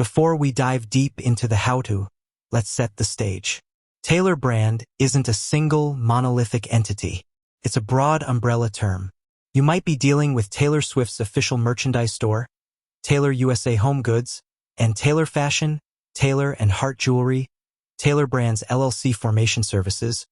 Before we dive deep into the how-to, let's set the stage. Tailor brand isn't a single monolithic entity. It's a broad umbrella term. You might be dealing with Taylor Swift's official merchandise store, Taylor USA Home Goods, and Taylor Fashion, Taylor and Heart Jewelry, Taylor Brands LLC Formation Services,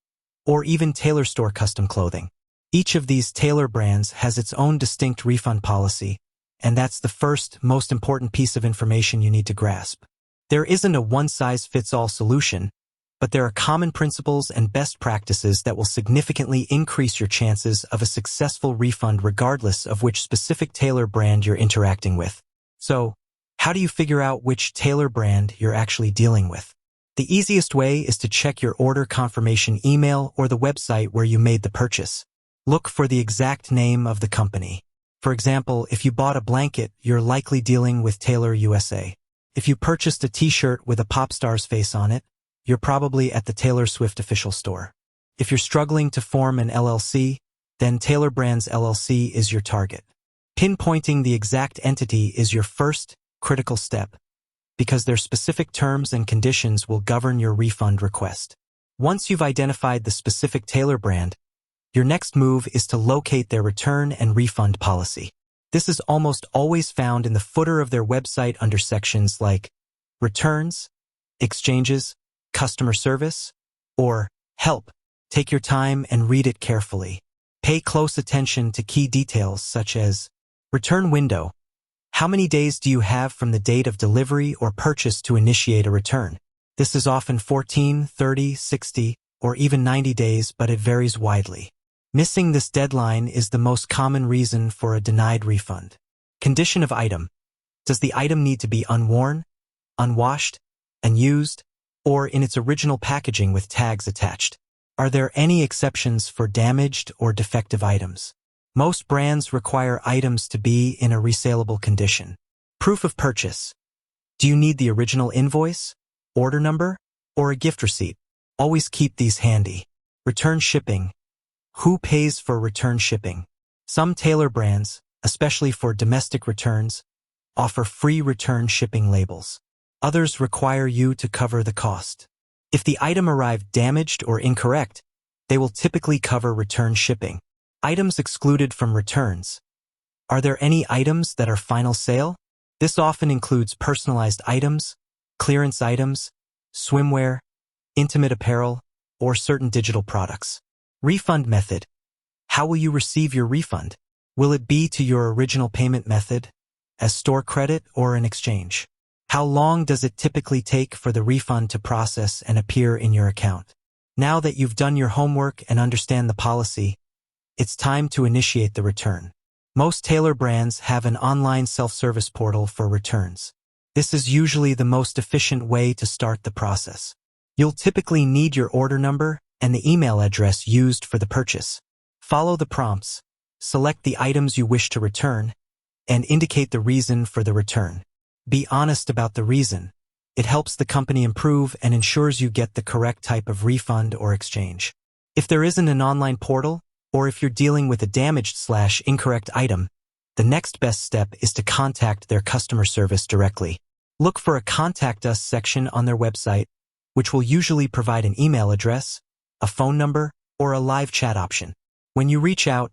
or even Taylor Store Custom Clothing. Each of these Taylor brands has its own distinct refund policy, and that's the first, most important piece of information you need to grasp. There isn't a one-size-fits-all solution, but there are common principles and best practices that will significantly increase your chances of a successful refund regardless of which specific Taylor brand you're interacting with. So, how do you figure out which Taylor brand you're actually dealing with? The easiest way is to check your order confirmation email or the website where you made the purchase. Look for the exact name of the company. For example, if you bought a blanket, you're likely dealing with Taylor USA. If you purchased a t-shirt with a pop star's face on it, you're probably at the Taylor Swift official store. If you're struggling to form an LLC, then Taylor Brands LLC is your target. Pinpointing the exact entity is your first critical step, because their specific terms and conditions will govern your refund request. Once you've identified the specific Taylor brand, your next move is to locate their return and refund policy. This is almost always found in the footer of their website under sections like Returns, Exchanges, Customer Service, or Help. Take your time and read it carefully. Pay close attention to key details such as return window. How many days do you have from the date of delivery or purchase to initiate a return? This is often 14, 30, 60, or even 90 days, but it varies widely. Missing this deadline is the most common reason for a denied refund. Condition of item. Does the item need to be unworn, unwashed, unused, or in its original packaging with tags attached? Are there any exceptions for damaged or defective items? Most brands require items to be in a resaleable condition. Proof of purchase. Do you need the original invoice, order number, or a gift receipt? Always keep these handy. Return shipping. Who pays for return shipping? Some Taylor brands, especially for domestic returns, offer free return shipping labels. Others require you to cover the cost. If the item arrived damaged or incorrect, they will typically cover return shipping. Items excluded from returns. Are there any items that are final sale? This often includes personalized items, clearance items, swimwear, intimate apparel, or certain digital products. Refund method. How will you receive your refund? Will it be to your original payment method, as store credit or an exchange? How long does it typically take for the refund to process and appear in your account? Now that you've done your homework and understand the policy, it's time to initiate the return. Most Taylor brands have an online self-service portal for returns. This is usually the most efficient way to start the process. You'll typically need your order number and the email address used for the purchase. Follow the prompts, select the items you wish to return, and indicate the reason for the return. Be honest about the reason. It helps the company improve and ensures you get the correct type of refund or exchange. If there isn't an online portal, or if you're dealing with a damaged/incorrect item, the next best step is to contact their customer service directly. Look for a Contact Us section on their website, which will usually provide an email address, a phone number, or a live chat option. When you reach out,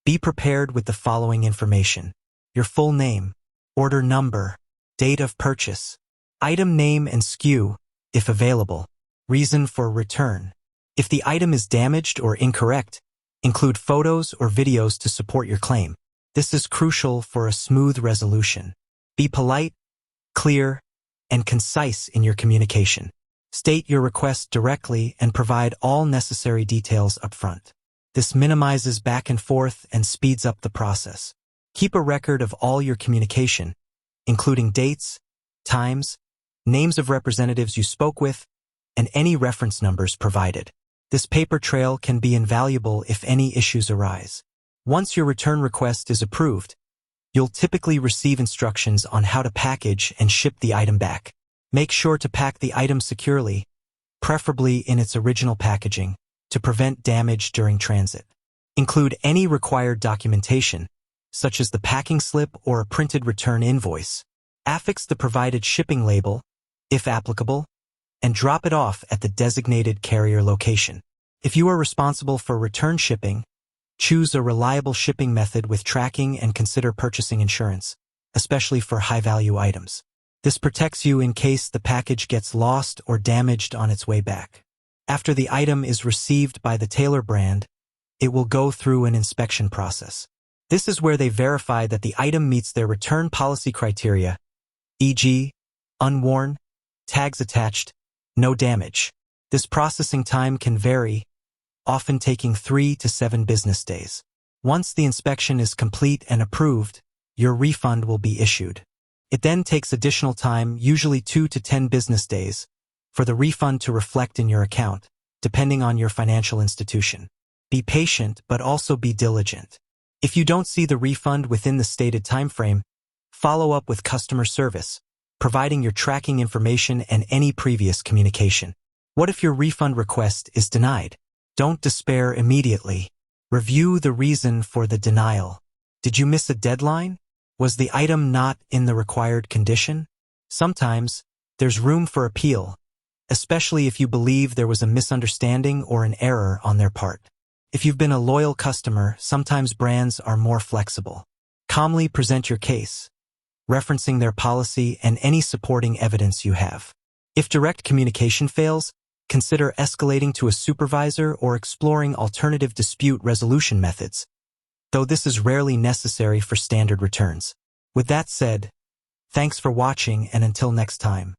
be prepared with the following information: your full name, order number, date of purchase, item name and SKU, if available, reason for return. If the item is damaged or incorrect, include photos or videos to support your claim. This is crucial for a smooth resolution. Be polite, clear, and concise in your communication. State your request directly and provide all necessary details up front. This minimizes back and forth and speeds up the process. Keep a record of all your communication, including dates, times, names of representatives you spoke with, and any reference numbers provided. This paper trail can be invaluable if any issues arise. Once your return request is approved, you'll typically receive instructions on how to package and ship the item back. Make sure to pack the item securely, preferably in its original packaging, to prevent damage during transit. Include any required documentation, such as the packing slip or a printed return invoice. Affix the provided shipping label, if applicable, and drop it off at the designated carrier location. If you are responsible for return shipping, choose a reliable shipping method with tracking and consider purchasing insurance, especially for high-value items. This protects you in case the package gets lost or damaged on its way back. After the item is received by the Tailor brand, it will go through an inspection process. This is where they verify that the item meets their return policy criteria, e.g., unworn, tags attached, no damage. This processing time can vary, often taking 3 to 7 business days. Once the inspection is complete and approved, your refund will be issued. It then takes additional time, usually 2 to 10 business days, for the refund to reflect in your account, depending on your financial institution. Be patient, but also be diligent. If you don't see the refund within the stated timeframe, follow up with customer service, providing your tracking information and any previous communication. What if your refund request is denied? Don't despair immediately. Review the reason for the denial. Did you miss a deadline? Was the item not in the required condition? Sometimes, there's room for appeal, especially if you believe there was a misunderstanding or an error on their part. If you've been a loyal customer, sometimes brands are more flexible. Calmly present your case, referencing their policy and any supporting evidence you have. If direct communication fails, consider escalating to a supervisor or exploring alternative dispute resolution methods, though this is rarely necessary for standard returns. With that said, thanks for watching, and until next time.